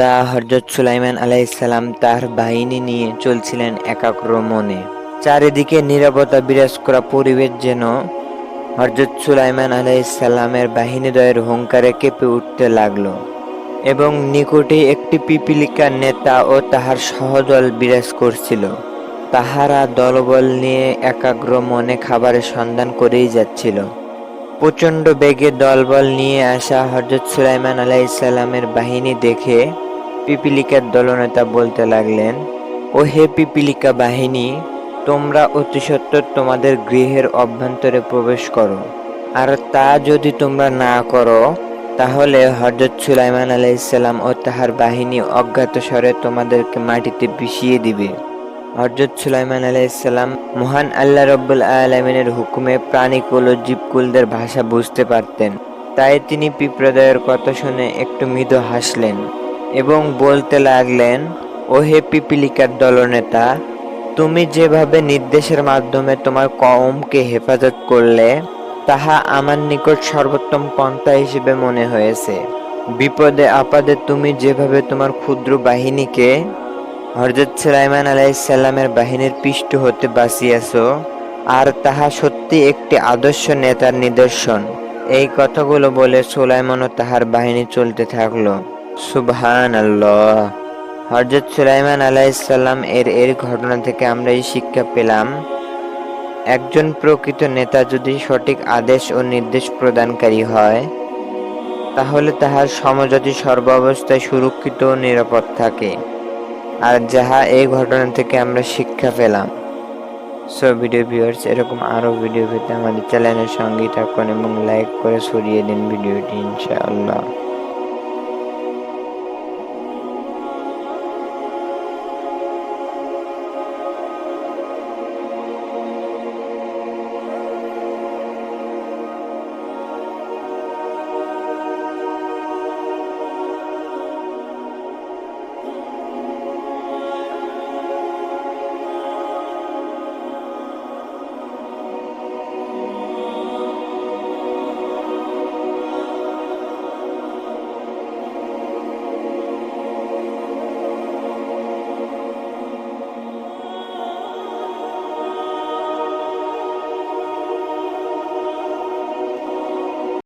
হযরত সুলাইমান আলাইহিস সালাম তার বাহিনী নিয়ে চলছিলেন একাগ্র মনে। চারিদিকে নীরবতা বিরাজ করা পরিবেশ যেন হযরত সুলাইমান আলাইহিস সালামের বাহিনীদ্বয়ের হুঙ্কারে কেঁপে উঠতে লাগলো। এবং নিকটে একটি পিপীলিকা নেতা ও তাহার সহদল বিরাজ করছিল। তাহারা দলবল নিয়ে একাগ্র মনে খাবারের সন্ধান করেই যাচ্ছিল। প্রচণ্ড বেগে দলবল নিয়ে আসা হযরত সুলাইমান আলাইহিস সালামের বাহিনী দেখে পিপীলিকার দলনেতা বলতে লাগলেন, ও হে পিপীলিকা বাহিনী, তোমরা অতি সত্বর তোমাদের গৃহের অভ্যন্তরে প্রবেশ করো। আর তা যদি তোমরা না করো, তাহলে হযরত সুলাইমান আলাইহিস সালাম ও তাহার বাহিনী অজ্ঞাতসারে তোমাদেরকে মাটিতে পিষিয়ে দিবে। হযরত সুলাইমান আলাইহিস সালাম মহান আল্লাহ রাব্বুল আলামিনের হুকুমে প্রাণীকুল ও জীবকুলদের ভাষা বুঝতে পারতেন। তাই তিনি পিঁপড়াদ্বয়ের কথা শুনে একটু মৃদু হাসলেন এবং বলতে লাগলেন, ও হে পিপীলিকার দলনেতা, তুমি যেভাবে নির্দেশের মাধ্যমে তোমার কওমকে হেফাজত করলে, তাহা আমার নিকট সর্বোত্তম পন্থা হিসেবে মনে হয়েছে। বিপদে আপদে তুমি যেভাবে তোমার ক্ষুদ্র বাহিনীকে হযরত সুলাইমান আলাইহিস সালামের বাহিনীর পিষ্ট হতে বাঁচিয়েছ, আর তাহা সত্যি একটি আদর্শ নেতার নিদর্শন। এই কথাগুলো বলে সুলাইমান ও তাহার বাহিনী চলতে থাকলো। সুবহানাল্লাহ। হযরত সুলাইমান আলাইহিস সালাম এর ঘটনা থেকে আমরা এই শিক্ষা পেলাম, একজন প্রকৃত নেতা যদি সঠিক আদেশ ও নির্দেশ প্রদানকারী হয়, তাহলে তাহার সমজাতি সর্বাবস্থায় সুরক্ষিত ও নিরাপদ থাকে। আর যাহা এই ঘটনা থেকে আমরা শিক্ষা পেলাম। সো ভিডিও ভিউয়ার্স, এরকম আরো ভিডিও পেতে আমাদের চ্যানেলের সঙ্গেই থাকুন এবং লাইক করে ছড়িয়ে দিন ভিডিওটি ইনশাআল্লাহ।